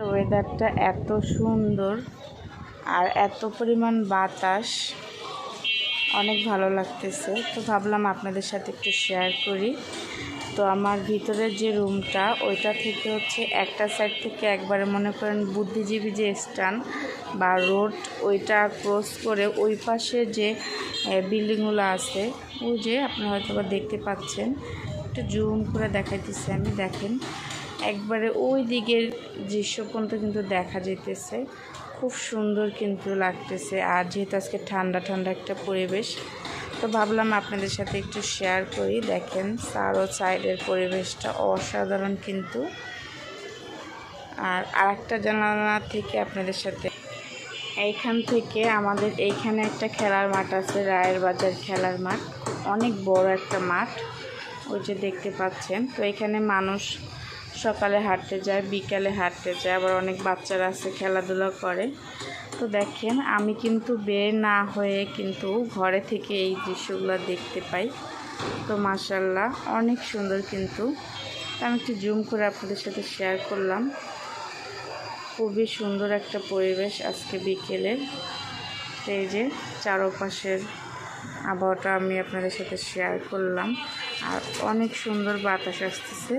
ওয়েদারটা এত সুন্দর আর এত পরিমাণ বাতাস, অনেক ভালো লাগতেছে। তো ভাবলাম আপনাদের সাথে একটু শেয়ার করি। তো আমার ভিতরের যে রুমটা, ওইটা থেকে হচ্ছে একটা সাইড থেকে একবারে মনে করেন বুদ্ধিজীবী যে স্ট্যান্ড বা রোড, ওইটা ক্রস করে ওই পাশে যে বিল্ডিংগুলো আছে, ওই যে আপনারা হয়তো বা দেখতে পাচ্ছেন, একটু জুম করে দেখাইতেছি আমি। দেখেন একবারে ওই দিকের দৃশ্য পর্যন্ত কিন্তু দেখা যেতেছে, খুব সুন্দর কিন্তু লাগতেছে। আর যেহেতু আজকে ঠান্ডা ঠান্ডা একটা পরিবেশ, তো ভাবলাম আপনাদের সাথে একটু শেয়ার করি। দেখেন চারো সাইডের পরিবেশটা অসাধারণ কিন্তু। আর আরেকটা জানালা থেকে আপনাদের সাথে, এইখান থেকে আমাদের এইখানে একটা খেলার মাঠ আছে, রায়ের বাজার খেলার মাঠ, অনেক বড় একটা মাঠ, ওই যে দেখতে পাচ্ছেন। তো এখানে মানুষ সকালে হাঁটতে যায়, বিকালে হাঁটতে যায়, আবার অনেক বাচ্চারা আছে খেলাধুলা করে। তো দেখেন আমি কিন্তু বের না হয়ে কিন্তু ঘরে থেকে এই দৃশ্যগুলো দেখতে পাই। তো মাশাআল্লাহ অনেক সুন্দর কিন্তু। আমি একটু জুম করে আপনাদের সাথে শেয়ার করলাম। খুবই সুন্দর একটা পরিবেশ আজকে বিকেলে। এই যে চারপাশের আবহাওয়াটা আমি আপনাদের সাথে শেয়ার করলাম। আর অনেক সুন্দর বাতাস আসতেছে।